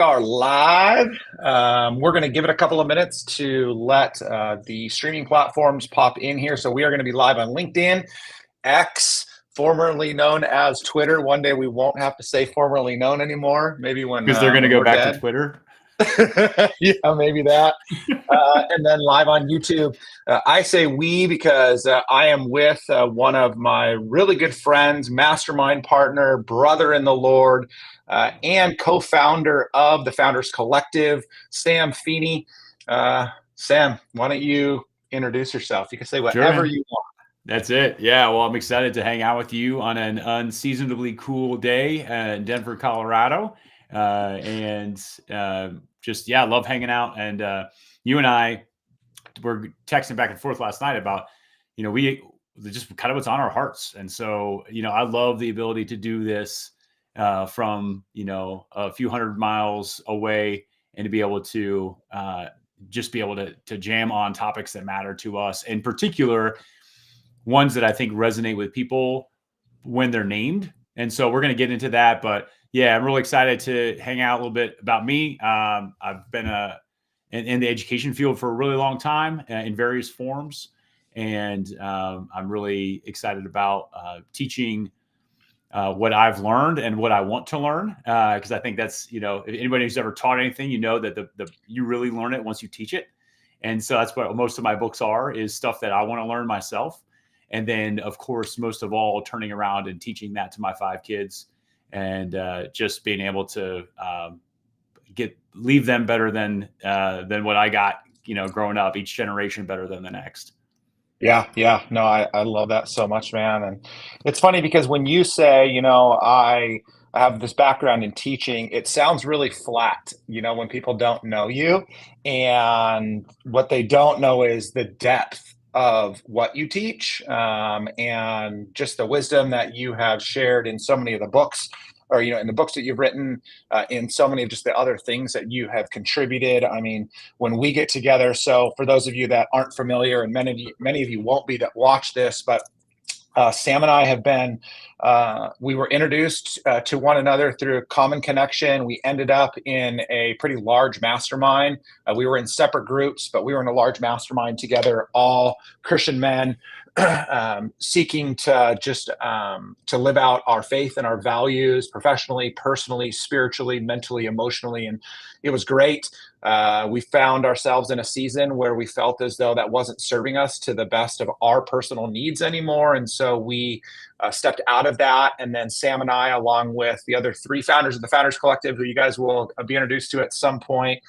Are live. We're going to give it a couple of minutes to let the streaming platforms pop in here. So we are going to be live on LinkedIn, X, formerly known as Twitter. One day we won't have to say formerly known anymore. Maybe Because they're going to when go we're back to dead. Twitter. Yeah, maybe that. And then live on YouTube. I say we because I am with one of my really good friends, mastermind partner, brother in the Lord, and co-founder of the Founders Collective, Sam Feeney. Sam, why don't you introduce yourself? You can say Sure, whatever man. you want. That's it. Yeah. Well, I'm excited to hang out with you on an unseasonably cool day in Denver, Colorado. And just, yeah, love hanging out. And you and I were texting back and forth last night about, we just kind of what's on our hearts. And so, I love the ability to do this from, a few hundred miles away and to be able to just be able to jam on topics that matter to us. In particular, ones that I think resonate with people when they're named. And so we're going to get into that. But yeah, I'm really excited to hang out a little bit about me. I've been in the education field for a really long time in various forms. And I'm really excited about teaching what I've learned and what I want to learn. Because I think that's, if anybody who's ever taught anything, that you really learn it once you teach it. And so that's what most of my books are, is stuff that I want to learn myself. And then, of course, most of all, turning around and teaching that to my 5 kids and just being able to leave them better than what I got, growing up, each generation better than the next. Yeah. No, I love that so much, man. And it's funny because when you say, I have this background in teaching, it sounds really flat, when people don't know you. And what they don't know is the depth of what you teach, and just the wisdom that you have shared in so many of the books, or, in the books that you've written, in so many of just the other things that you have contributed. I mean, when we get together. So for those of you that aren't familiar, and many of you won't be that watch this, but Sam and I have been, we were introduced to one another through a common connection. We ended up in a pretty large mastermind. We were in separate groups, but we were in a large mastermind together, all Christian men, seeking to just to live out our faith and our values professionally, personally, spiritually, mentally, emotionally. And it was great. We found ourselves in a season where we felt as though that wasn't serving us to the best of our personal needs anymore. And so we stepped out of that. And then Sam and I, along with the other 3 founders of the Founders Collective, who you guys will be introduced to at some point,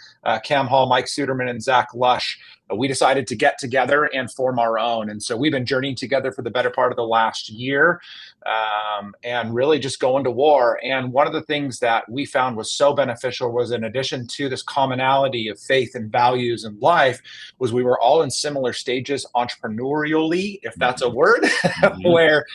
Cam Hall, Mike Suderman, and Zach Lush, we decided to get together and form our own. And so we've been journeying together for the better part of the last year, and really just going to war. And one of the things that we found was so beneficial was, in addition to this commonality of faith and values and life, was we were all in similar stages entrepreneurially, if that's a word, where,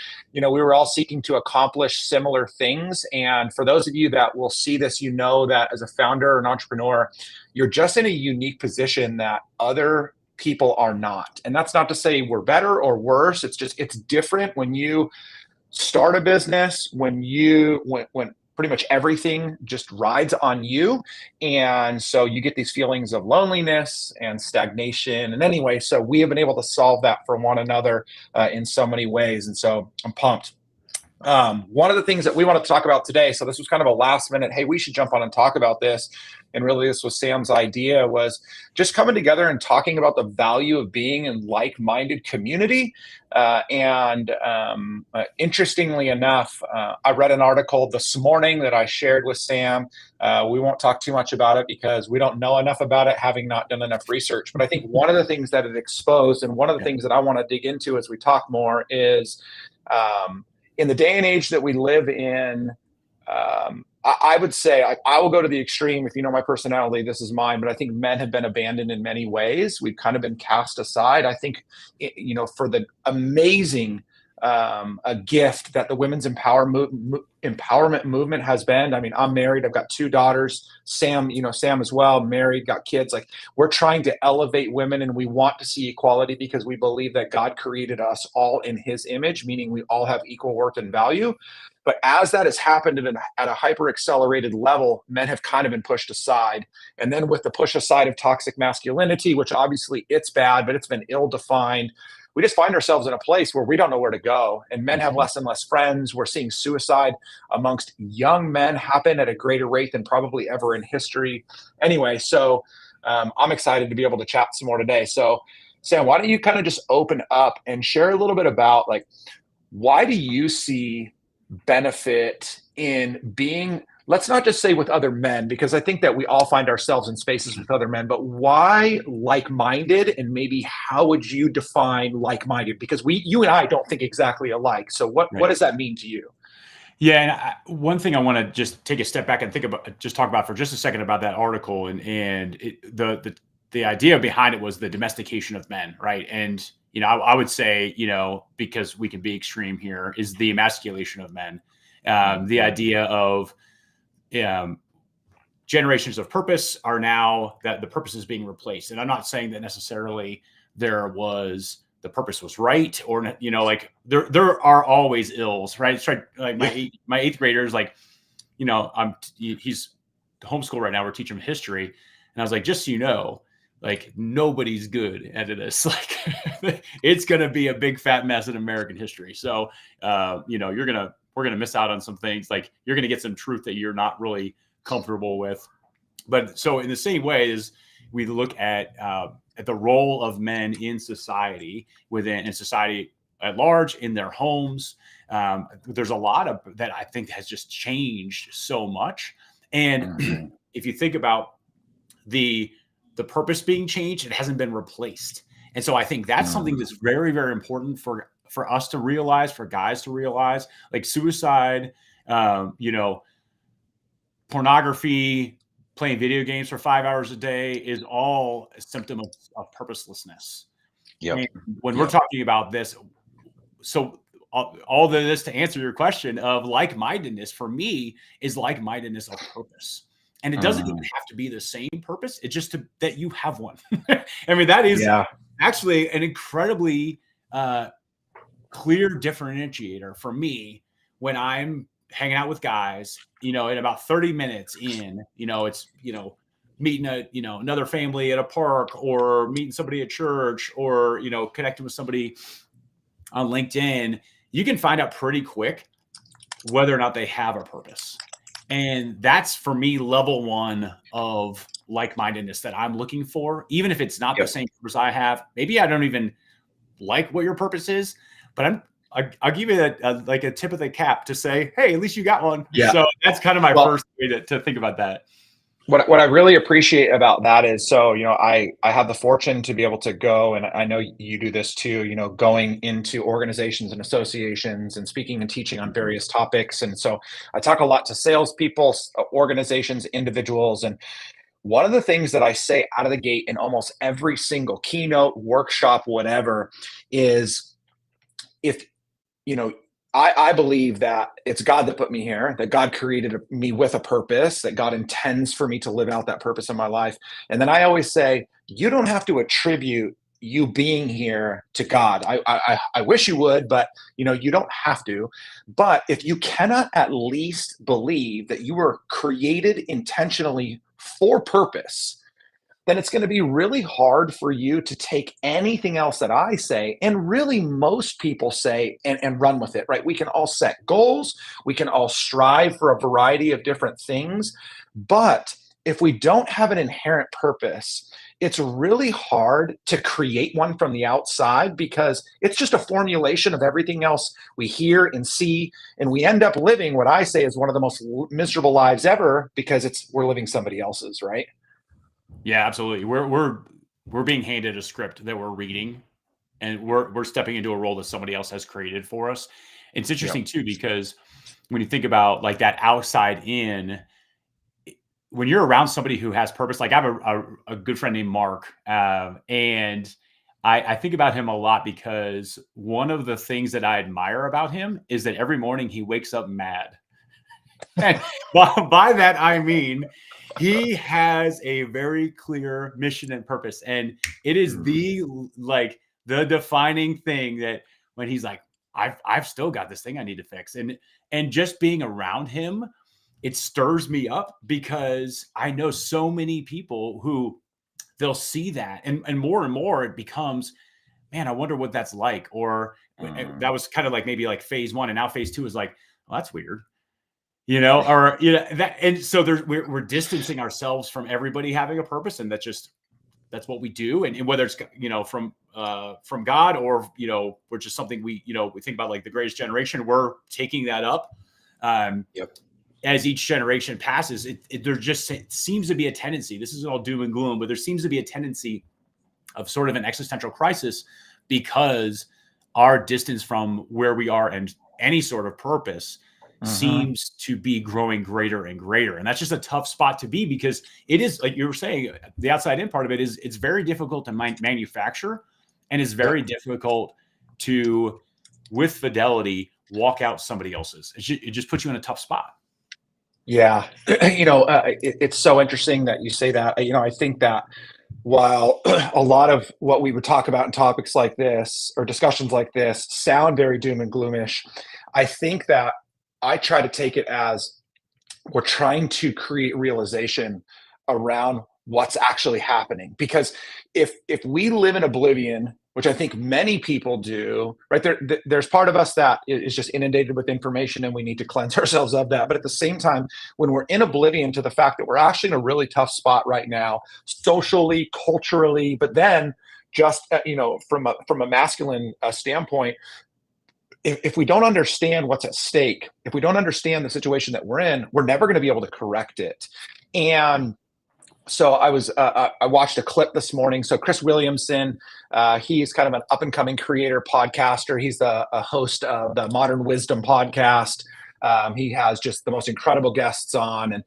we were all seeking to accomplish similar things. And for those of you that will see this, that as a founder or an entrepreneur, you're just in a unique position that other people are not. And that's not to say we're better or worse. It's just, it's different when you start a business, when pretty much everything just rides on you. And so you get these feelings of loneliness and stagnation. And anyway, so we have been able to solve that for one another in so many ways. And so I'm pumped. One of the things that we wanted to talk about today, so this was kind of a last minute, hey, we should jump on and talk about this. And really, this was Sam's idea, was just coming together and talking about the value of being in like-minded community. Interestingly enough, I read an article this morning that I shared with Sam. We won't talk too much about it because we don't know enough about it, having not done enough research. But I think one of the things that it exposed, and one of the things that I want to dig into as we talk more, is in the day and age that we live in, I would say I will go to the extreme. If you know my personality, this is mine, but I think men have been abandoned in many ways. We've kind of been cast aside. I think, for the amazing a gift that the women's empowerment movement has been. I mean, I'm married. I've got 2 daughters. Sam as well, married, got kids. Like, we're trying to elevate women, and we want to see equality because we believe that God created us all in his image, meaning we all have equal worth and value. But as that has happened at a hyper accelerated level, men have kind of been pushed aside. And then with the push aside of toxic masculinity, which obviously it's bad, but it's been ill defined, we just find ourselves in a place where we don't know where to go. And men have less and less friends. We're seeing suicide amongst young men happen at a greater rate than probably ever in history. Anyway, so I'm excited to be able to chat some more today. So, Sam, why don't you kind of just open up and share a little bit about, like, why do you see benefit in being, let's not just say with other men, because I think that we all find ourselves in spaces with other men, but why like-minded, and maybe how would you define like-minded? Because you and I don't think exactly alike. So what does that mean to you? Yeah, and one thing I want to just take a step back and just talk about for just a second about that article, the idea behind it was the domestication of men, right? And I would say, because we can be extreme here, is the emasculation of men. The idea of generations of purpose are now that the purpose is being replaced, and I'm not saying that necessarily the purpose was right, or like there are always ills, right? It's like my eighth graders, like he's homeschool right now. We're teaching him history, and I was like, just so you know, like nobody's good at this. Like it's gonna be a big fat mess in American history. So we're gonna miss out on some things. Like you're gonna get some truth that you're not really comfortable with. But so in the same way as we look at the role of men in society, in society at large, in their homes, there's a lot of that I think has just changed so much. And if you think about the purpose being changed, it hasn't been replaced. And so I think that's something that's very, very important for us to realize, for guys to realize, like suicide, pornography, playing video games for 5 hours a day is all a symptom of purposelessness. And when we're talking about this, so all of this to answer your question of like-mindedness for me is like-mindedness of purpose. And it doesn't even have to be the same purpose. It's just that you have one. I mean, that is actually an incredibly clear differentiator for me when I'm hanging out with guys, in about 30 minutes in, it's, meeting another family at a park, or meeting somebody at church, or, connecting with somebody on LinkedIn, you can find out pretty quick whether or not they have a purpose. And that's for me, level one of like-mindedness that I'm looking for, even if it's not the same purpose I have. Maybe I don't even like what your purpose is, but I'll give you a tip of the cap to say, hey, at least you got one. Yeah. So that's kind of my first way to think about that. What I really appreciate about that is, so, I have the fortune to be able to go, and I know you do this too, going into organizations and associations and speaking and teaching on various topics. And so I talk a lot to salespeople, organizations, individuals. And one of the things that I say out of the gate in almost every single keynote, workshop, whatever, is I believe that it's God that put me here, that God created me with a purpose, that God intends for me to live out that purpose in my life. And then I always say, you don't have to attribute you being here to God. I wish you would, but you don't have to. But if you cannot at least believe that you were created intentionally for purpose, then it's going to be really hard for you to take anything else that I say, and really most people say, and run with it, right? We can all set goals. We can all strive for a variety of different things. But if we don't have an inherent purpose, it's really hard to create one from the outside, because it's just a formulation of everything else we hear and see. And we end up living what I say is one of the most miserable lives ever, because we're living somebody else's, right? Yeah, absolutely. We're being handed a script that we're reading, and we're stepping into a role that somebody else has created for us. It's interesting too, because when you think about like that outside in, when you're around somebody who has purpose, like I have a good friend named Mark, and I think about him a lot, because one of the things that I admire about him is that every morning he wakes up mad. And by that, I mean, he has a very clear mission and purpose. And it is the defining thing that when he's like, I've still got this thing I need to fix. And And just being around him, it stirs me up because I know so many people who they'll see that and more it becomes, man, I wonder what that's like. Or that was kind of like maybe like phase one. And now phase two is like, well, that's weird, or, that. And so we're distancing ourselves from everybody having a purpose. And that's what we do. And whether it's, from God or, we're just something we think about like the greatest generation, we're taking that up. Yep. As each generation passes, it seems to be a tendency. This isn't all doom and gloom, but there seems to be a tendency of sort of an existential crisis because our distance from where we are and any sort of purpose seems to be growing greater and greater. And that's just a tough spot to be because it is, like you were saying, the outside in part of it is it's very difficult to manufacture, and it's very difficult to, with fidelity, walk out somebody else's. It just puts you in a tough spot. Yeah. It's so interesting that you say that. I think that while a lot of what we would talk about in topics like this or discussions like this sound very doom and gloomish, I think that I try to take it as we're trying to create realization around what's actually happening. Because if we live in oblivion, which I think many people do, right? There's part of us that is just inundated with information and we need to cleanse ourselves of that. But at the same time, when we're in oblivion to the fact that we're actually in a really tough spot right now, socially, culturally, but then just, from a masculine standpoint, if we don't understand what's at stake, if we don't understand the situation that we're in, we're never going to be able to correct it. And so I watched a clip this morning. So Chris Williamson, he's kind of an up and coming creator podcaster. He's a host of the Modern Wisdom podcast. He has just the most incredible guests on and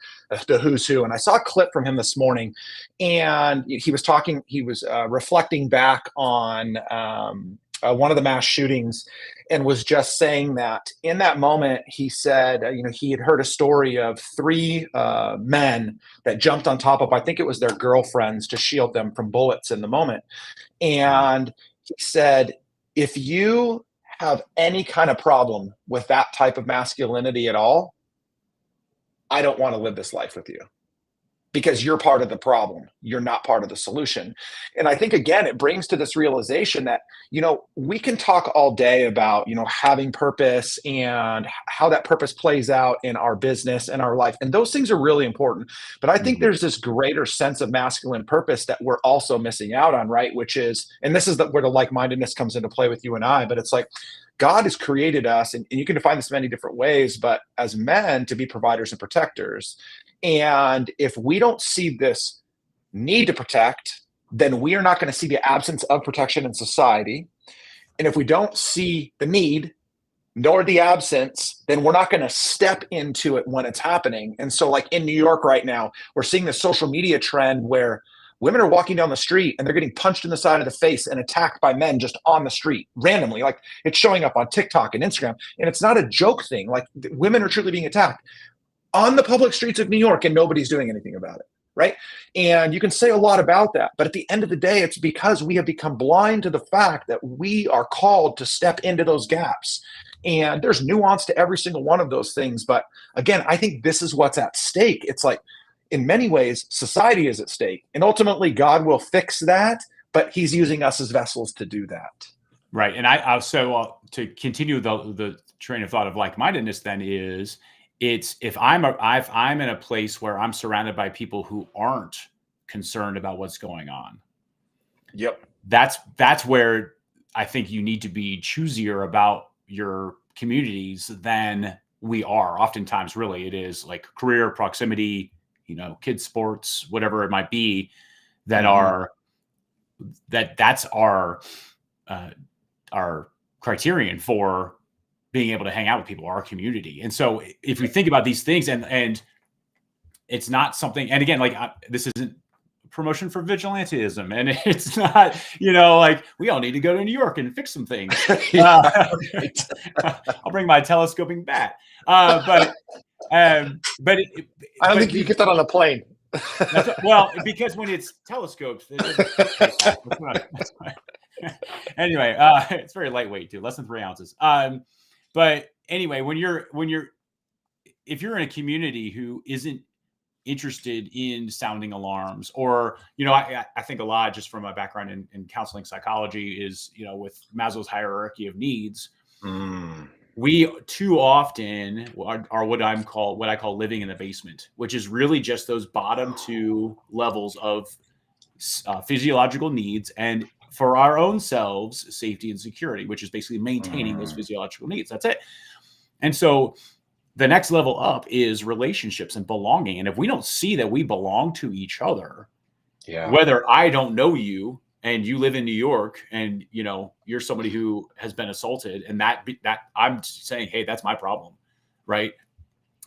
the who's who. And I saw a clip from him this morning, and he was reflecting back on one of the mass shootings, and was just saying that in that moment, he said, he had heard a story of three men that jumped on top of, I think it was their girlfriends, to shield them from bullets in the moment. And he said, if you have any kind of problem with that type of masculinity at all, I don't want to live this life with you, because you're part of the problem. You're not part of the solution. And I think, again, it brings to this realization that, we can talk all day about, having purpose and how that purpose plays out in our business and our life. And those things are really important. But I think there's this greater sense of masculine purpose that we're also missing out on, right? Which is, and this is where the like-mindedness comes into play with you and I, but it's like, God has created us, and you can define this many different ways, but as men, to be providers and protectors. And if we don't see this need to protect, then we are not going to see the absence of protection in society. And if we don't see the need nor the absence, then we're not going to step into it when it's happening. And so, like in New York right now, we're seeing this social media trend where women are walking down the street and they're getting punched in the side of the face and attacked by men just on the street randomly. Like, it's showing up on TikTok and Instagram. And it's not a joke thing. Like, women are truly being attacked on the public streets of New York, and nobody's doing anything about it, right? And you can say a lot about that, but at the end of the day, it's because we have become blind to the fact that we are called to step into those gaps. And there's nuance to every single one of those things. But again, I think this is what's at stake. It's like, in many ways, society is at stake, and ultimately God will fix that, but he's using us as vessels to do that. Right. And I so to continue the train of thought of like-mindedness, then is, it's if I'm in a place where I'm surrounded by people who aren't concerned about what's going on. Yep. That's where I think you need to be choosier about your communities than we are. Oftentimes, really, it is like career, proximity, kids, sports, whatever it might be, that that's our criterion for being able to hang out with people, our community. And so if we think about these things, and it's not something, and again, like this isn't promotion for vigilantism, and it's not, like we all need to go to New York and fix some things. I'll bring my telescoping bat. But I don't think you get that on a plane. Well, because when it's telescopes, anyway, it's very lightweight too, less than 3 ounces. But anyway, if you're in a community who isn't interested in sounding alarms, or, I think a lot, just from my background in counseling psychology, is, with Maslow's hierarchy of needs, Mm. we too often are what I call living in the basement, which is really just those bottom two levels of physiological needs, and for our own selves, safety and security, which is basically maintaining those physiological needs. That's it. And so the next level up is relationships and belonging. And if we don't see that we belong to each other, Yeah. whether I don't know you and you live in New York and, you're somebody who has been assaulted, and that I'm saying, hey, that's my problem, right?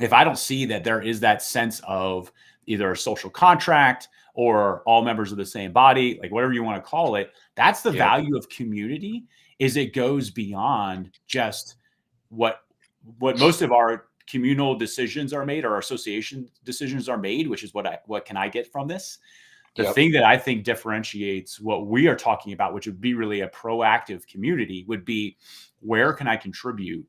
If I don't see that there is that sense of either a social contract or all members of the same body, like whatever you want to call it, that's the value of community. Is it goes beyond just what most of our communal decisions are made, or our association decisions are made, which is what can I get from this? The thing that I think differentiates what we are talking about, which would be really a proactive community, would be, where can I contribute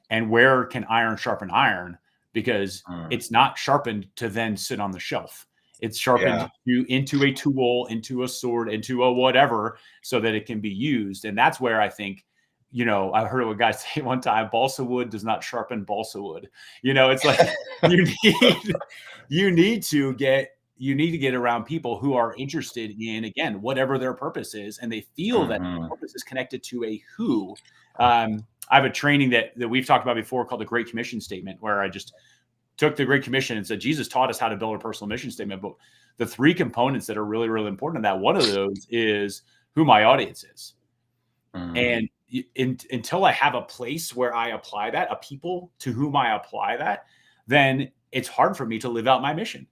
and where can iron sharpen iron? Because it's not sharpened to then sit on the shelf. It's sharpened into a tool, into a sword, into a whatever, so that it can be used. And that's where I think, I heard a guy say one time, balsa wood does not sharpen balsa wood. It's like you need to get around people who are interested in, again, whatever their purpose is, and they feel that their purpose is connected to a who. I have a training that we've talked about before called the Great Commission Statement, where I just took the Great Commission and said, Jesus taught us how to build a personal mission statement. But the three components that are really, really important in that, one of those is who my audience is. And until I have a place where I apply that, a people to whom I apply that, then it's hard for me to live out my mission.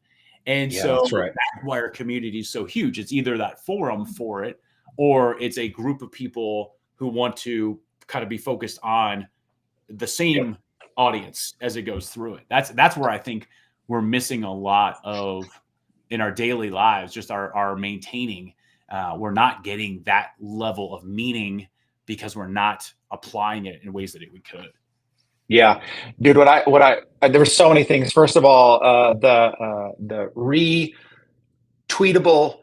And so that's right. That's why our community is so huge. It's either that forum for it, or it's a group of people who want to kind of be focused on the same audience as it goes through it. That's where I think we're missing a lot of in our daily lives, just our maintaining. We're not getting that level of meaning because we're not applying it in ways that we could. Yeah, dude, there were so many things. First of all, the retweetable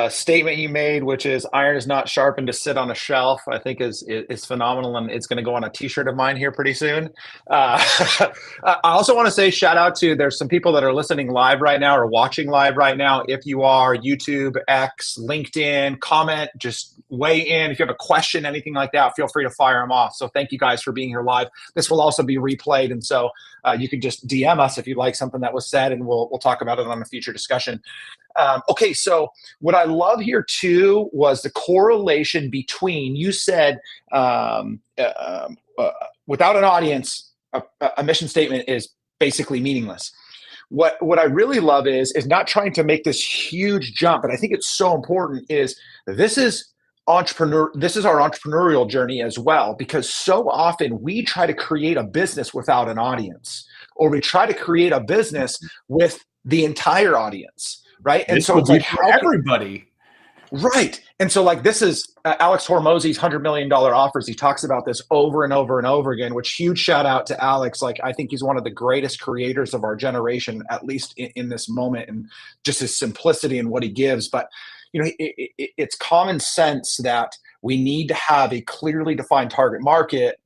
statement you made, which is iron is not sharpened to sit on a shelf, I think is phenomenal, and it's going to go on a t-shirt of mine here pretty soon. I also want to say shout out to, there's some people that are listening live right now or watching live right now. If you are, YouTube, X, LinkedIn, comment, just weigh in. If you have a question, anything like that, feel free to fire them off. So thank you guys for being here live. This will also be replayed, and so you can just DM us if you like something that was said, and we'll talk about it on a future discussion. Okay, so what I love here too was the correlation between, you said without an audience, a mission statement is basically meaningless. What I really love is not trying to make this huge jump, but I think it's so important, is this is our entrepreneurial journey as well, because so often we try to create a business without an audience, or we try to create a business with the entire audience. Right. And so it's like, how everybody. Right. And so like, this is Alex Hormozy's $100 million offers. He talks about this over and over and over again, which, huge shout out to Alex. Like, I think he's one of the greatest creators of our generation, at least in this moment, and just his simplicity and what he gives. But, it's common sense that we need to have a clearly defined target market,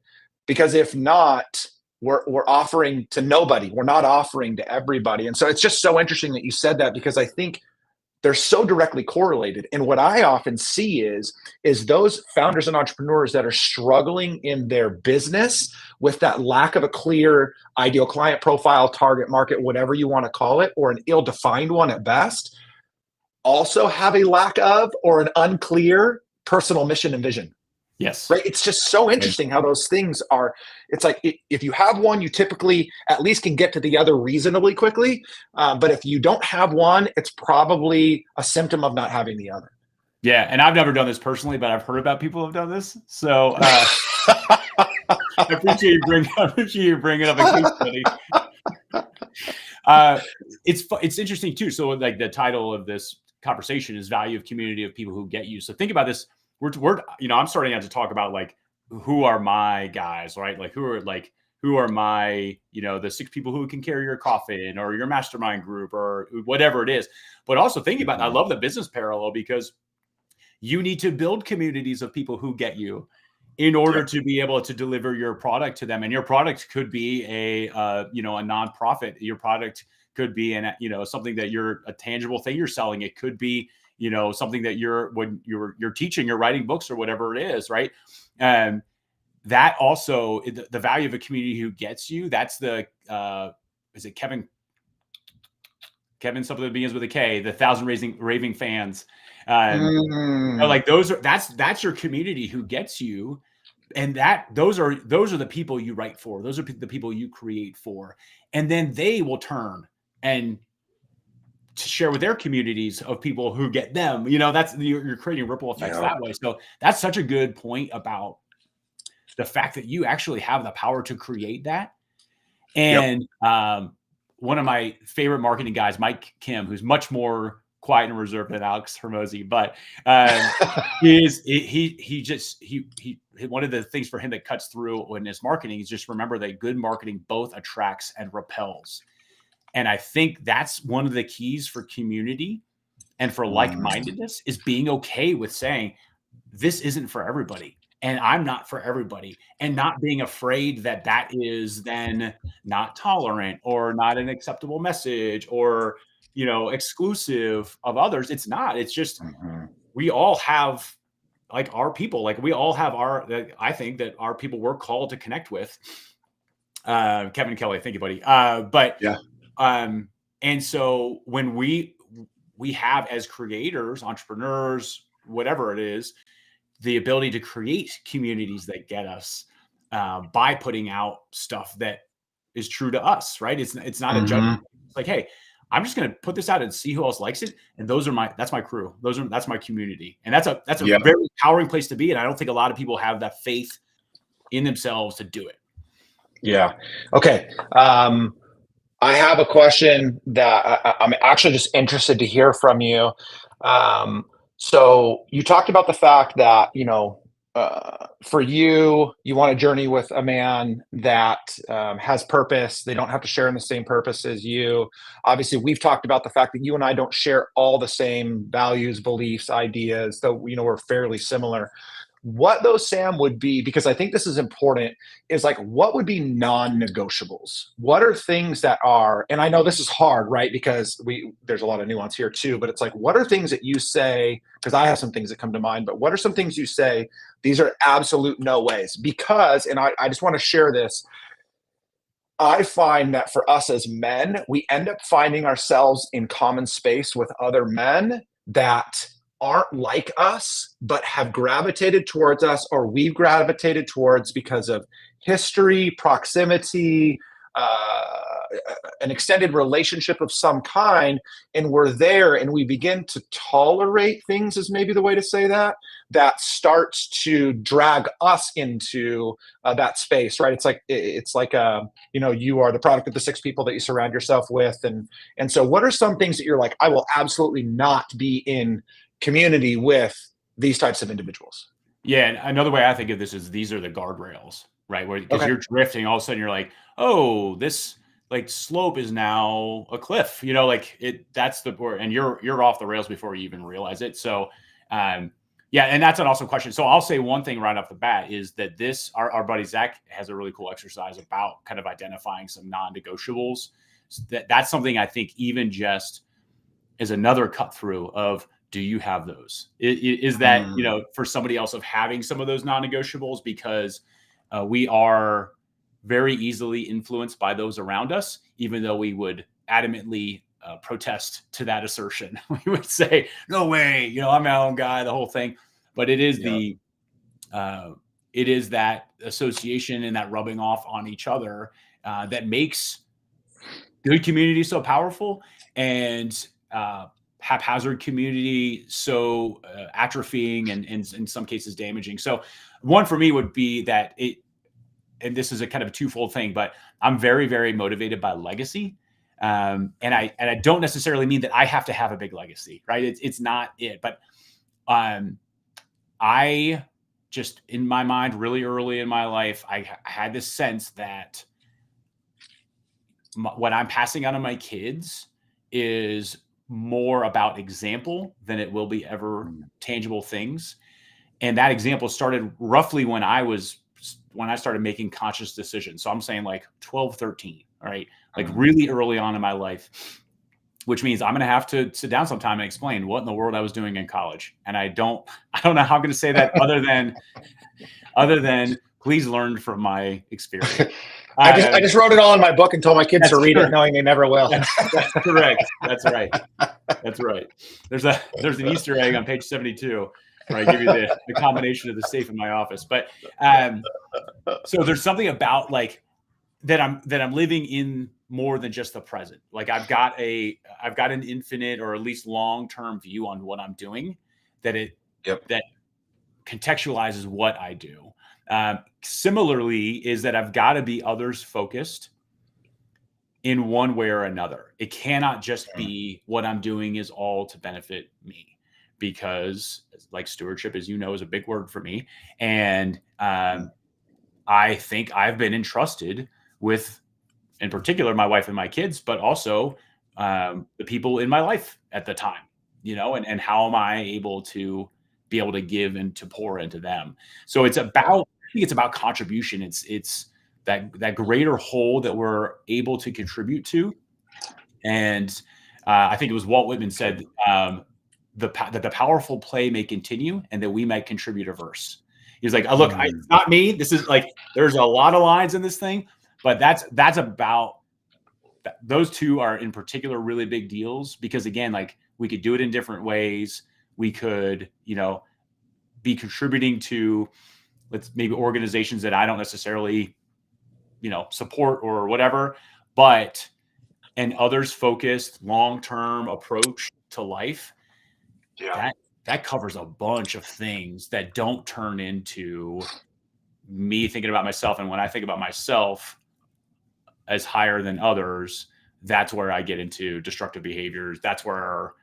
because if not, we're offering to nobody. We're not offering to everybody. And so it's just so interesting that you said that, because I think they're so directly correlated. And what I often see is those founders and entrepreneurs that are struggling in their business with that lack of a clear ideal client profile, target market, whatever you want to call it, or an ill-defined one at best, also have a lack of, or an unclear personal mission and vision. Yes. Right. It's just so interesting how those things are. It's like, if you have one, you typically at least can get to the other reasonably quickly. But if you don't have one, it's probably a symptom of not having the other. Yeah. And I've never done this personally, but I've heard about people who've done this. So I appreciate you bringing up a case study. It's interesting too. So like, the title of this conversation is value of community, of people who get you. So think about this. We're I'm starting out to talk about, like, who are my guys, right? Like, who are, like, who are my, the 6 people who can carry your coffin or your mastermind group or whatever it is. But also thinking about, I love the business parallel, because you need to build communities of people who get you in order to be able to deliver your product to them. And your product could be a nonprofit. Your product could be something that you're a tangible thing you're selling. It could be, something that when you're teaching, you're writing books or whatever it is. Right. And that also, the value of a community who gets you, that's is it Kevin something that begins with a K, the 1,000 raving fans. Like that's your community who gets you. And those are the people you write for. Those are the people you create for. And then they will turn and share with their communities of people who get them. That's, you're creating ripple effects that way. So that's such a good point about the fact that you actually have the power to create that. And one of my favorite marketing guys, Mike Kim, who's much more quiet and reserved than Alex Hermosi, but one of the things for him that cuts through in his marketing is just remember that good marketing both attracts and repels. And I think that's one of the keys for community and for like-mindedness, is being okay with saying, this isn't for everybody. And I'm not for everybody, and not being afraid that that is then not tolerant or not an acceptable message or, exclusive of others. It's not. It's just we all have like our people. Like we all have I think that our people we're called to connect with. Kevin Kelly, thank you, buddy. And so when we have, as creators, entrepreneurs, whatever it is, the ability to create communities that get us by putting out stuff that is true to us, right? It's not a judgment. It's like, hey, I'm just going to put this out and see who else likes it. And that's my crew. That's my community. And that's a very empowering place to be. And I don't think a lot of people have that faith in themselves to do it. Yeah. Okay. I have a question that I'm actually just interested to hear from you. So you talked about the fact that, for you want to journey with a man that has purpose. They don't have to share in the same purpose as you. Obviously, we've talked about the fact that you and I don't share all the same values, beliefs, ideas, though, we're fairly similar. What those, Sam, would be, because I think this is important, is like, what would be non-negotiables? What are things that are, and I know this is hard, right? Because there's a lot of nuance here too, but it's like, what are things that you say, because I have some things that come to mind, but what are some things you say, these are absolute no ways? Because, and I just want to share this, I find that for us as men, we end up finding ourselves in common space with other men that aren't like us, but have gravitated towards us, or we've gravitated towards because of history, proximity, an extended relationship of some kind. And we're there and we begin to tolerate things, is maybe the way to say that, that starts to drag us into that space, right? It's like, you are the product of the 6 people that you surround yourself with. And so what are some things that you're like, I will absolutely not be in community with these types of individuals? Yeah. And another way I think of this is, these are the guardrails, right? Because you're drifting, all of a sudden you're like, oh, this like slope is now a cliff, that's and you're off the rails before you even realize it. So, and that's an awesome question. So I'll say one thing right off the bat is that our buddy Zach has a really cool exercise about kind of identifying some non-negotiables. So that's something I think even just is another cut through of, do you have those? Is that, for somebody else, of having some of those non-negotiables, because we are very easily influenced by those around us, even though we would adamantly protest to that assertion. We would say, no way, I'm my own guy, the whole thing. But it is it is that association and that rubbing off on each other that makes good community so powerful, and haphazard community so atrophying and in some cases damaging. So one for me would be that and this is a kind of a twofold thing, but I'm very, very motivated by legacy. And I don't necessarily mean that I have to have a big legacy, right? It's not it, but I just in my mind, really early in my life, I had this sense that what I'm passing on to my kids is more about example than it will be ever tangible things. And that example started roughly when I started making conscious decisions. So I'm saying like 12, 13, all right? Like really early on in my life, which means I'm going to have to sit down sometime and explain what in the world I was doing in college. And I don't know how I'm going to say that other than please learn from my experience. I just wrote it all in my book and told my kids to read it, knowing they never will. That's correct. That's right. That's right. There's an Easter egg on page 72 where I give you the combination of the safe in my office. But so there's something about like that I'm living in more than just the present. Like I've got an infinite or at least long-term view on what I'm doing that contextualizes what I do. Similarly is that I've got to be others focused in one way or another. It cannot just be what I'm doing is all to benefit me, because like stewardship, as you know, is a big word for me. And I think I've been entrusted with, in particular, my wife and my kids, but also the people in my life at the time, and how am I able to be able to give and to pour into them. So I think it's about contribution. It's that greater whole that we're able to contribute to. And I think it was Walt Whitman said that the powerful play may continue and that we might contribute a verse. He's like, oh, look, it's not me. This is like, there's a lot of lines in this thing, but that's about, those two are in particular really big deals, because again, like we could do it in different ways. We could, be contributing to maybe organizations that I don't necessarily, support or whatever, but an others focused long-term approach to life. Yeah. That covers a bunch of things that don't turn into me thinking about myself. And when I think about myself as higher than others, that's where I get into destructive behaviors. That's where,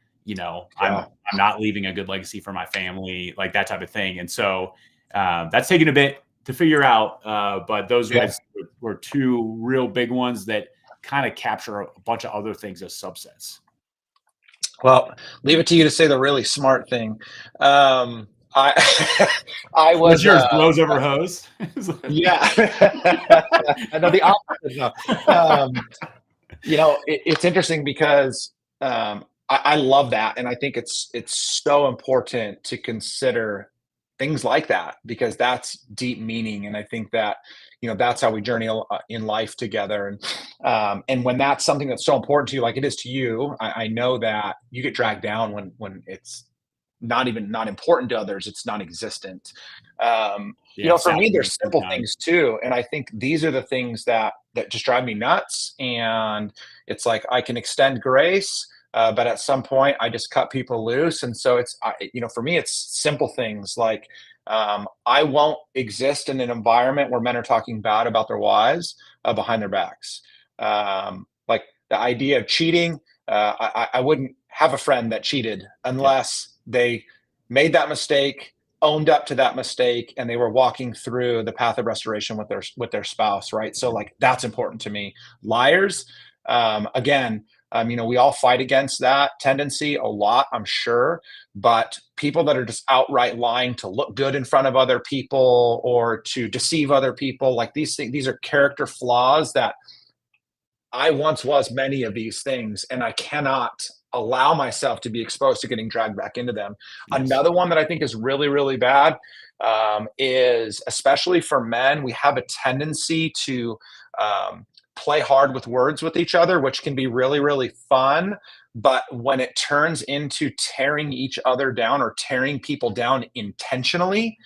I'm not leaving a good legacy for my family, like that type of thing. And so that's taken a bit to figure out. But those were two real big ones that kind of capture a bunch of other things as subsets. Well, leave it to you to say the really smart thing. I was yours blows over hose. Yeah. No, the opposite. It's interesting because I love that, and I think it's so important to consider things like that, because that's deep meaning, and I think that that's how we journey in life together. And when that's something that's so important to you, like it is to you, I know that you get dragged down when it's not important to others. It's non-existent. For me, there's simple things too, and I think these are the things that just drive me nuts. And it's like I can extend grace, but at some point I just cut people loose. And so it's for me, it's simple things like I won't exist in an environment where men are talking bad about their wives behind their backs. Like the idea of cheating, I wouldn't have a friend that cheated unless they made that mistake, owned up to that mistake, and they were walking through the path of restoration with their spouse, right? So like that's important to me. Liars, again, we all fight against that tendency a lot, I'm sure, but people that are just outright lying to look good in front of other people or to deceive other people, like these are character flaws that I once was many of these things, and I cannot allow myself to be exposed to getting dragged back into them. Yes. Another one that I think is really, really bad is, especially for men, we have a tendency to play hard with words with each other, which can be really, really fun. But when it turns into tearing each other down or tearing people down intentionally,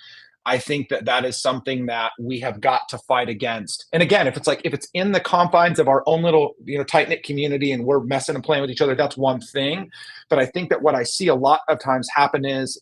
I think that is something that we have got to fight against. And again, if it's in the confines of our own little, tight-knit community and we're messing and playing with each other, that's one thing. But I think that what I see a lot of times happen is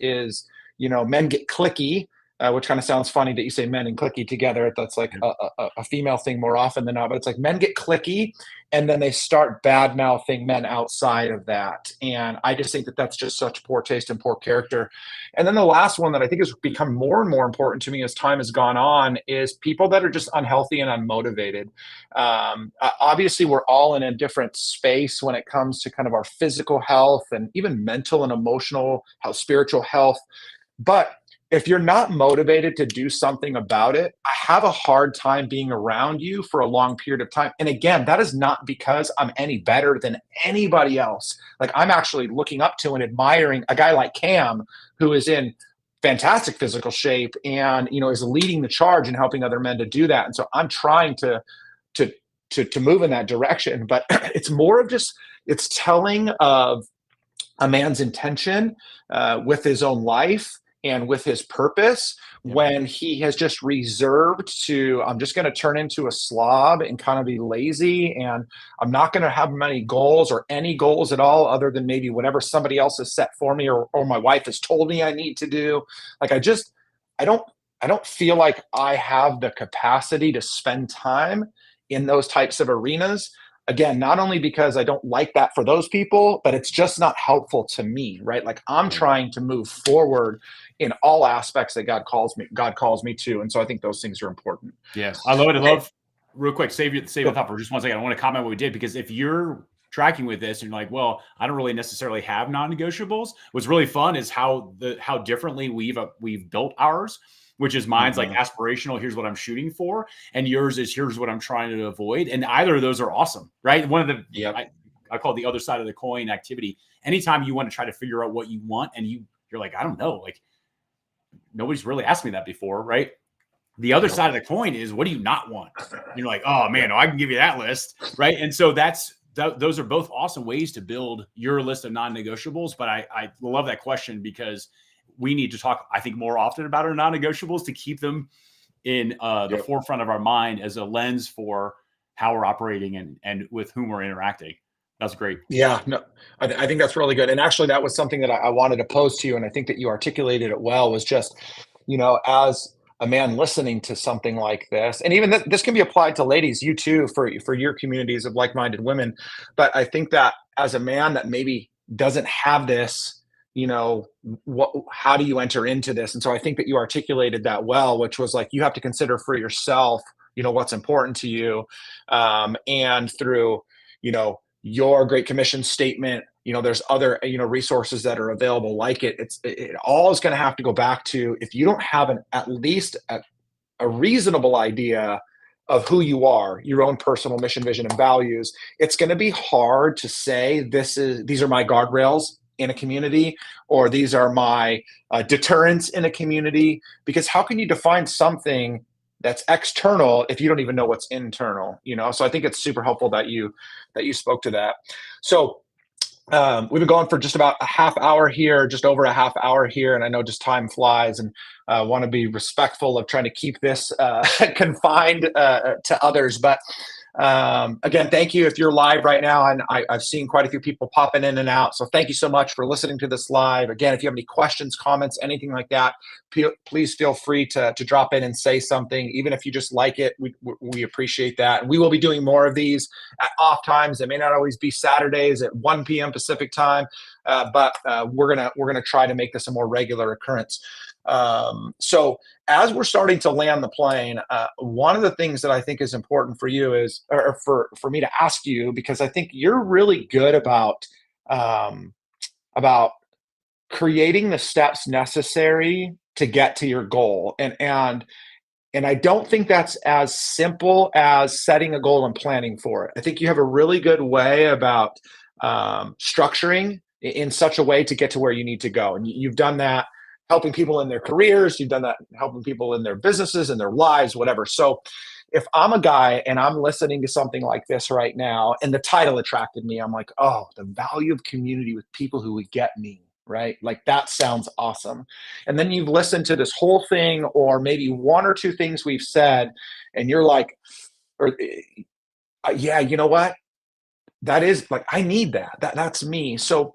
men get cliquey which kind of sounds funny that you say men and clicky together. That's like a female thing more often than not, but it's like men get clicky and then they start bad mouthing men outside of that. And I just think that that's just such poor taste and poor character. And then the last one that I think has become more and more important to me as time has gone on is people that are just unhealthy and unmotivated. Obviously, we're all in a different space when it comes to kind of our physical health and even mental and emotional health, spiritual health. But if you're not motivated to do something about it, I have a hard time being around you for a long period of time. And again, that is not because I'm any better than anybody else. Like I'm actually looking up to and admiring a guy like Cam, who is in fantastic physical shape and is leading the charge and helping other men to do that. And so I'm trying to to move in that direction. But it's more of just it's telling of a man's intention with his own life and with his purpose when he has just reserved to, I'm just going to turn into a slob and kind of be lazy. And I'm not going to have many goals or any goals at all, other than maybe whatever somebody else has set for me or my wife has told me I need to do. Like I don't feel like I have the capacity to spend time in those types of arenas. Again, not only because I don't like that for those people, but it's just not helpful to me, right? Like I'm trying to move forward in all aspects that God calls me to. And so I think those things are important. Yeah. I love it. I Okay. love real quick, save your thought for just 1 second. I want to comment what we did, because if you're tracking with this and you're like, well, I don't really necessarily have non-negotiables. What's really fun is how differently we've built ours, which is mine's like aspirational. Here's what I'm shooting for. And yours is here's what I'm trying to avoid. And either of those are awesome, right? One of the, I call it the other side of the coin activity. Anytime you want to try to figure out what you want and you're like, I don't know, like nobody's really asked me that before, right? The other side of the coin is, what do you not want? You're like, oh man, I can give you that list, right? And so those are both awesome ways to build your list of non-negotiables. But I love that question, because we need to talk, I think, more often about our non-negotiables to keep them in the forefront of our mind as a lens for how we're operating and with whom we're interacting. That's great. Yeah, no, I think that's really good. And actually, that was something that I wanted to pose to you, and I think that you articulated it well. Was just, as a man listening to something like this, and even this can be applied to ladies, you too, for your communities of like-minded women. But I think that as a man that maybe doesn't have this, how do you enter into this? And so I think that you articulated that well, which was like you have to consider for yourself, what's important to you, and through, your Great Commission statement, there's other, resources that are available like it. It all is going to have to go back to, if you don't have at least a reasonable idea of who you are, your own personal mission, vision, and values, it's going to be hard to say these are my guardrails in a community, or these are my deterrents in a community, because how can you define something that's external if you don't even know what's internal? So I think it's super helpful that you spoke to that. So we've been going for just about a half hour here, just over a half hour here, and I know just time flies, and want to be respectful of trying to keep this confined to others. But again, thank you if you're live right now, and I've seen quite a few people popping in and out. So thank you so much for listening to this live. Again, if you have any questions, comments, anything like that, please feel free to drop in and say something. Even if you just like it, we appreciate that. And we will be doing more of these at off times. It may not always be Saturdays at 1 p.m. Pacific time, but we're gonna try to make this a more regular occurrence. So as we're starting to land the plane, one of the things that I think is important for you is, or for me to ask you, because I think you're really good about creating the steps necessary to get to your goal. And I don't think that's as simple as setting a goal and planning for it. I think you have a really good way about structuring in such a way to get to where you need to go. And you've done that helping people in their careers. You've done that helping people in their businesses and their lives, whatever. So if I'm a guy and I'm listening to something like this right now, and the title attracted me, I'm like, oh, the value of community with people who would get me, right? Like that sounds awesome. And then you've listened to this whole thing, or maybe one or two things we've said, and you're like, yeah, you know what? That is like, I need that. That's me. So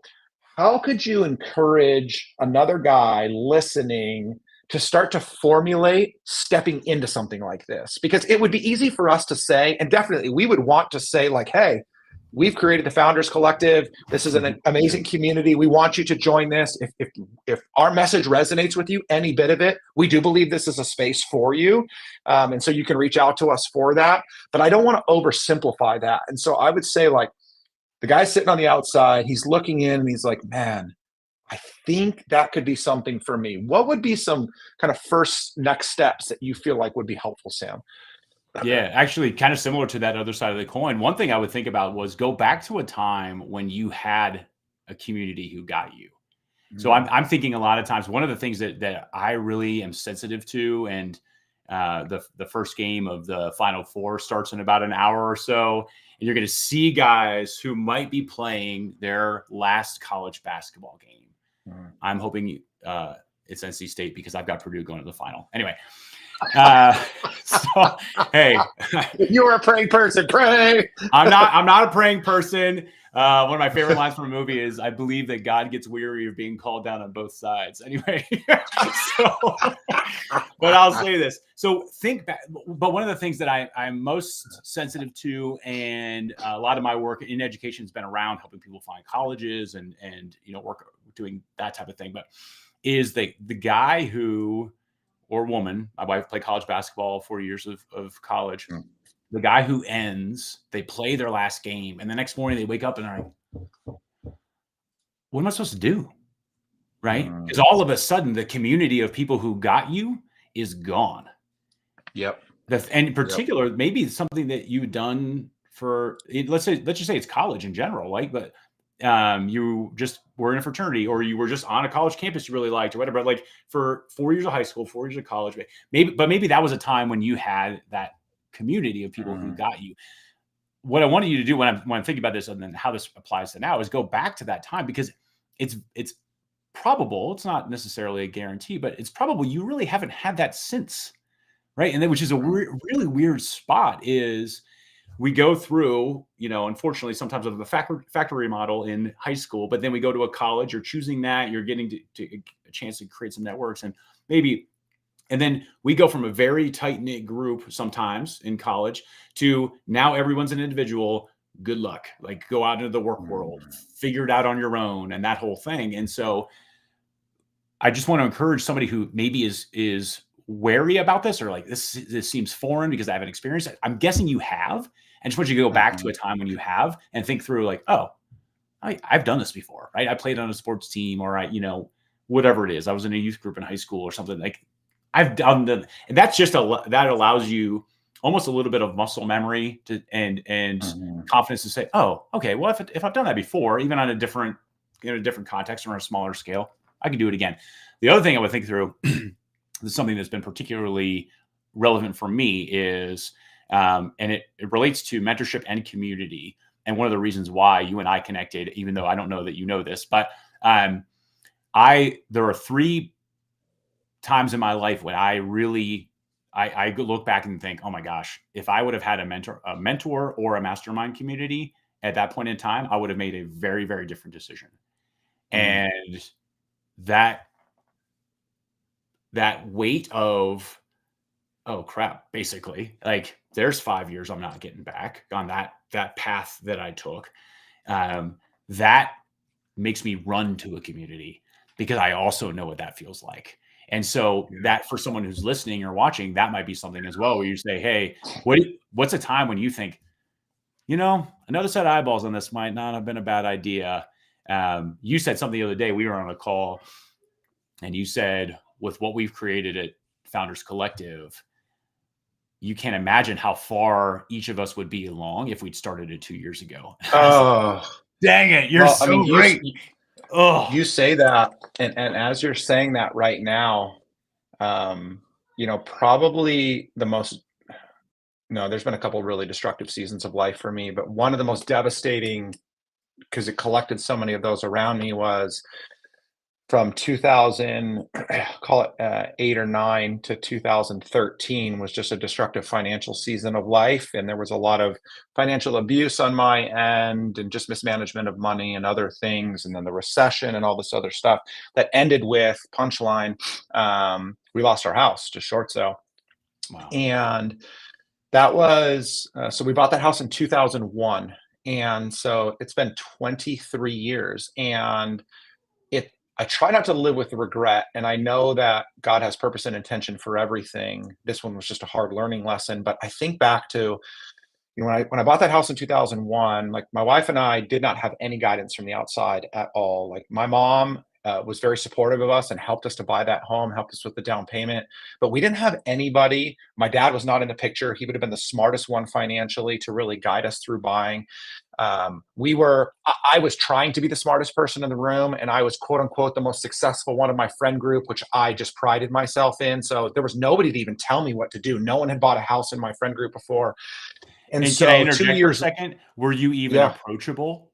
how could you encourage another guy listening to start to formulate stepping into something like this? Because it would be easy for us to say, and definitely we would want to say, like, hey, we've created the Founders Collective. This is an amazing community. We want you to join this. If our message resonates with you, any bit of it, we do believe this is a space for you. And so you can reach out to us for that. But I don't want to oversimplify that. And so I would say, like, the guy's sitting on the outside, he's looking in and he's like, man, I think that could be something for me. What would be some kind of first next steps that you feel like would be helpful, Sam? Yeah, actually, kind of similar to that other side of the coin. One thing I would think about was go back to a time when you had a community who got you. So I'm thinking a lot of times, one of the things that I really am sensitive to, and the first game of the Final Four starts in about an hour or so, and you're going to see guys who might be playing their last college basketball game. I'm hoping it's NC State because I've got Purdue going to the final. Anyway. So hey, if you were a praying person, pray. I'm not a praying person. One of my favorite lines from a movie is, I believe that God gets weary of being called down on both sides. Anyway, but I'll say this. So think back, but one of the things that I'm most sensitive to, and a lot of my work in education has been around helping people find colleges and work doing that type of thing. But is the guy who, or woman, my wife played college basketball, 4 years of college. The guy who they play their last game, and the next morning they wake up and they're like, what am I supposed to do? Right? Because all of a sudden the community of people who got you is gone. Yep. And in particular, maybe something that you've done for, let's just say it's college in general, like, but you just were in a fraternity, or you were just on a college campus you really liked, or whatever, like for 4 years of high school, 4 years of college, maybe that was a time when you had that community of people who got you. What I wanted you to do when I'm thinking about this, and then how this applies to now, is go back to that time, because it's probable, it's not necessarily a guarantee, but it's probable you really haven't had that since, right? And then, which is a really weird spot, is we go through, unfortunately, sometimes of the factory model in high school, but then we go to a college, you're choosing that, you're getting to a chance to create some networks, and then we go from a very tight-knit group sometimes in college to now everyone's an individual. Good luck, like, go out into the work world, figure it out on your own, and that whole thing. And so I just want to encourage somebody who maybe is wary about this, or like, this seems foreign because I haven't experienced it. I'm guessing you have. I just want you to go back to a time when you have, and think through, like, oh, I've done this before, right? I played on a sports team, or whatever it is. I was in a youth group in high school or something. Like, I've done that. And that's just that allows you almost a little bit of muscle memory and confidence to say, oh, okay, well, if I've done that before, even on a different context or on a smaller scale, I can do it again. The other thing I would think through, is something that's been particularly relevant for me, is, and it relates to mentorship and community. And one of the reasons why you and I connected, even though I don't know that you know this, but there are 3 times in my life when I look back and think, oh my gosh, if I would have had a mentor or a mastermind community at that point in time, I would have made a very, very different decision. And that weight of, oh crap, basically, like, there's 5 years I'm not getting back on that path that I took. That makes me run to a community, because I also know what that feels like. And so that, for someone who's listening or watching, that might be something as well, where you say, hey, what's a time when you think, another set of eyeballs on this might not have been a bad idea. You said something the other day, we were on a call, and you said, with what we've created at Founders Collective, you can't imagine how far each of us would be along if we'd started it 2 years ago. Oh, dang it. You're great. You say that. And as you're saying that right now, probably there's been a couple really destructive seasons of life for me, but one of the most devastating, because it collected so many of those around me, was from 2000, call it 8 or 9 to 2013 was just a destructive financial season of life. And there was a lot of financial abuse on my end and just mismanagement of money and other things. And then the recession and all this other stuff that ended with punchline. We lost our house to short sale. Wow. And that was, so we bought that house in 2001. And so it's been 23 years. And I try not to live with regret, and I know that God has purpose and intention for everything. This one was just a hard learning lesson, but I think back to, when I bought that house in 2001, like my wife and I did not have any guidance from the outside at all. Like my mom was very supportive of us and helped us to buy that home, helped us with the down payment, but we didn't have anybody. My dad was not in the picture. He would have been the smartest one financially to really guide us through buying. I was trying to be the smartest person in the room, and I was quote unquote the most successful one of my friend group, which I just prided myself in. So there was nobody to even tell me what to do. No one had bought a house in my friend group before. And And can I so two interject for a years, second? Were you even yeah, approachable?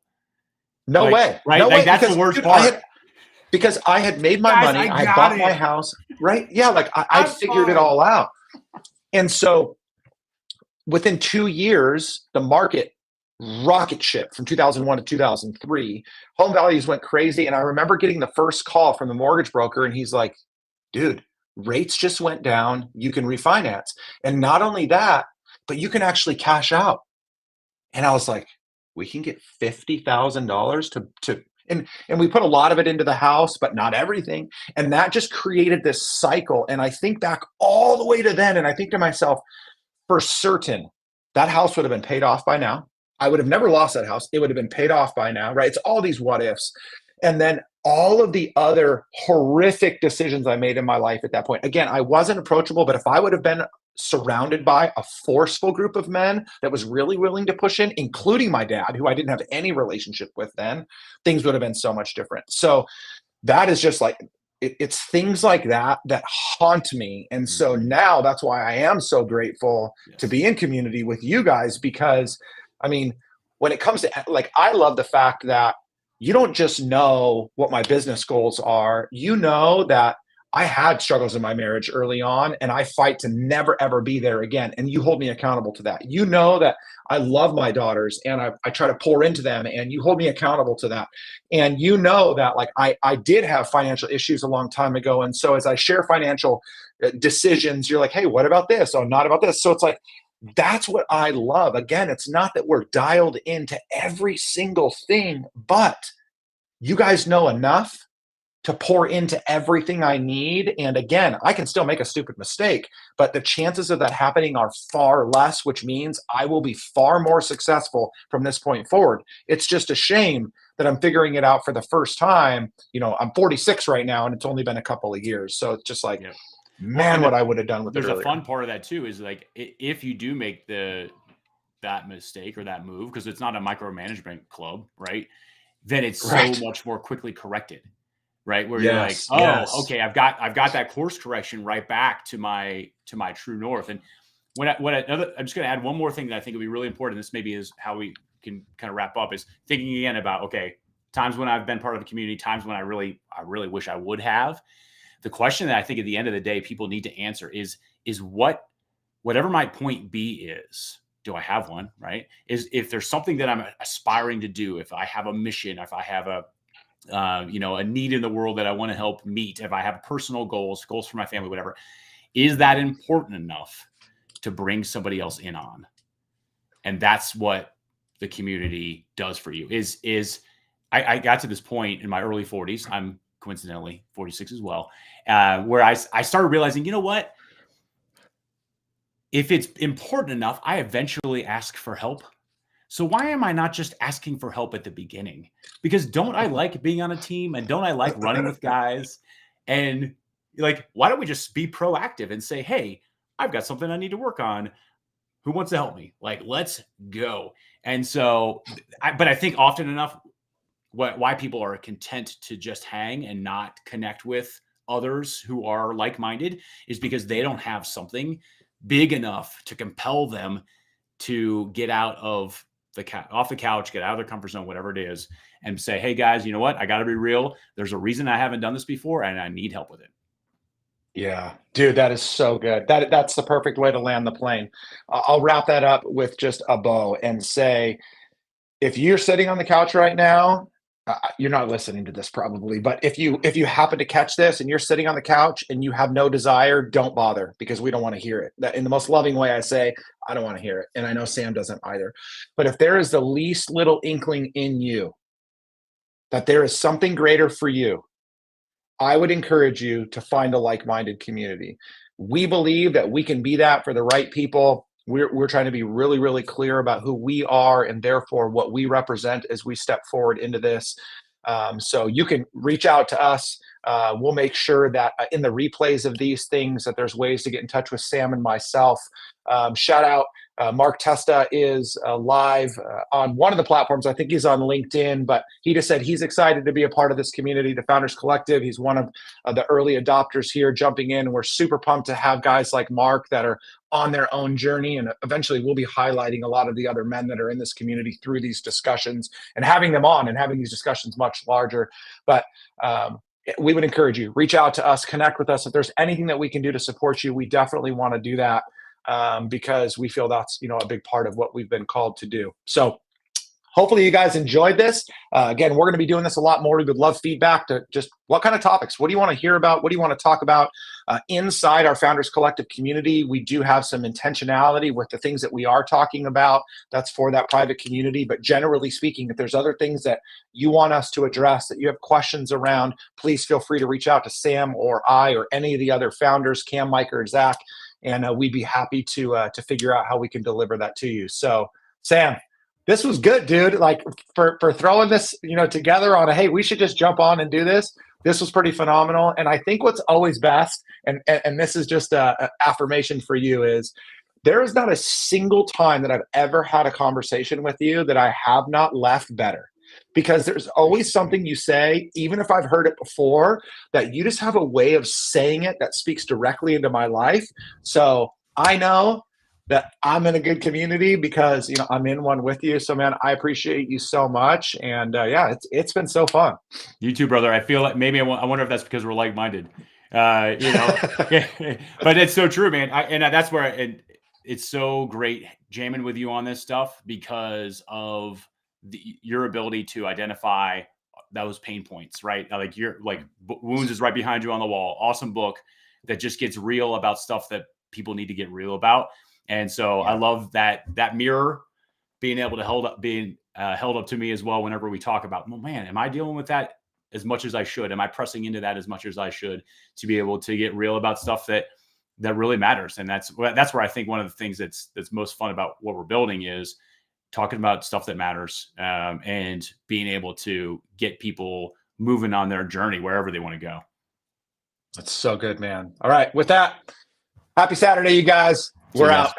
no Like, way, right? no Like way, that's the because worst dude, part. because I had made my Guys, I money, I had got bought my it. house, right? Yeah, like I I'm figured it fine. all out. And so within 2 years, the market rocket ship from 2001 to 2003. Home values went crazy. And I remember getting the first call from the mortgage broker, and he's like, dude, rates just went down. You can refinance. And not only that, but you can actually cash out. And I was like, we can get $50,000 and we put a lot of it into the house, but not everything. And that just created this cycle. And I think back all the way to then, and I think to myself, for certain, that house would have been paid off by now. I would have never lost that house. It would have been paid off by now, right? It's all these what ifs. And then all of the other horrific decisions I made in my life at that point. Again, I wasn't approachable, but if I would have been surrounded by a forceful group of men that was really willing to push in, including my dad, who I didn't have any relationship with then, things would have been so much different. So that is just like, it's things like that that haunt me. And so now that's why I am so grateful to Yes. be in community with you guys, because I mean, when it comes to, like, I love the fact that you don't just know what my business goals are, you know that I had struggles in my marriage early on, and I fight to never ever be there again. And you hold me accountable to that. You know that I love my daughters and I try to pour into them, and you hold me accountable to that. And you know that, like, I did have financial issues a long time ago. And so as I share financial decisions, you're like, hey, what about this? Oh, not about this. So it's like, that's what I love. Again, it's not that we're dialed into every single thing, but you guys know enough to pour into everything I need. And again, I can still make a stupid mistake, but the chances of that happening are far less, which means I will be far more successful from this point forward. It's just a shame that I'm figuring it out for the first time. I'm 46 right now, and it's only been a couple of years. So it's just like, Yeah. Well, man, and what I would have done with it there's a earlier. fun part of that too, is like if you do make that mistake or that move, because it's not a micromanagement club, right? Then it's so Right. much more quickly corrected, right? Where you're like, Yes. oh, Yes. okay, I've got that course correction right back to my true north. And I'm just going to add one more thing that I think would be really important. This maybe is how we can kind of wrap up, is thinking again about, okay, times when I've been part of the community, times when I really wish I would have. The question that I think at the end of the day people need to answer is whatever my point B is, do I have one, right? Is if there's something that I'm aspiring to do, if I have a mission, if I have a need in the world that I want to help meet, if I have personal goals for my family, whatever, is that important enough to bring somebody else in on? And that's what the community does for you. I got to this point in my early 40s. I'm coincidentally 46 as well, where I started realizing, you know what? If it's important enough, I eventually ask for help. So why am I not just asking for help at the beginning? Because don't I like being on a team, and don't I like running with guys? And like, why don't we just be proactive and say, hey, I've got something I need to work on. Who wants to help me? Like, let's go. And so, but I think often enough, why people are content to just hang and not connect with others who are like-minded is because they don't have something big enough to compel them to get out of off the couch, get out of their comfort zone, whatever it is, and say, hey guys, you know what? I got to be real. There's a reason I haven't done this before and I need help with it. Yeah, dude, that is so good. That's the perfect way to land the plane. I'll wrap that up with just a bow and say, if you're sitting on the couch right now, you're not listening to this probably, but if you happen to catch this and you're sitting on the couch and you have no desire, don't bother because we don't want to hear it. That in the most loving way, I say, I don't want to hear it, and I know Sam doesn't either. But if there is the least little inkling in you that there is something greater for you, I would encourage you to find a like-minded community. We believe that we can be that for the right people. We're trying to be really, really clear about who we are and therefore what we represent as we step forward into this. So you can reach out to us. We'll make sure that in the replays of these things that there's ways to get in touch with Sam and myself. Shout out, Mark Testa is live on one of the platforms. I think he's on LinkedIn, but he just said he's excited to be a part of this community, the Founders Collective. He's one of the early adopters here jumping in. And we're super pumped to have guys like Mark that are on their own journey. And eventually we'll be highlighting a lot of the other men that are in this community through these discussions and having them on and having these discussions much larger. But we would encourage you, reach out to us, connect with us. If there's anything that we can do to support you, we definitely want to do that because we feel that's, a big part of what we've been called to do. So hopefully you guys enjoyed this. Again, we're going to be doing this a lot more. We would love feedback to just what kind of topics, what do you want to hear about? What do you want to talk about? Inside our Founders Collective community, we do have some intentionality with the things that we are talking about. That's for that private community. But generally speaking, if there's other things that you want us to address, that you have questions around, please feel free to reach out to Sam or I or any of the other founders, Cam, Mike, or Zach, and we'd be happy to figure out how we can deliver that to you. So, Sam, this was good, dude. Like for throwing this, together on hey, we should just jump on and do this. This was pretty phenomenal. And I think what's always best, and this is just a affirmation for you, is there is not a single time that I've ever had a conversation with you that I have not left better. Because there's always something you say, even if I've heard it before, that you just have a way of saying it that speaks directly into my life. So I know that I'm in a good community because I'm in one with you. So man, I appreciate you so much, and it's been so fun. You too, brother. I feel like maybe I wonder if that's because we're like-minded. But it's so true, man. That's where it's so great jamming with you on this stuff because of your ability to identify those pain points, right? Like Wounds is right behind you on the wall. Awesome book that just gets real about stuff that people need to get real about. And so I love that mirror being able to being held up to me as well. Whenever we talk about, well, man, am I dealing with that as much as I should? Am I pressing into that as much as I should to be able to get real about stuff that really matters? And that's where I think one of the things that's most fun about what we're building is talking about stuff that matters and being able to get people moving on their journey wherever they want to go. That's so good, man. All right. With that, happy Saturday, you guys. We're out.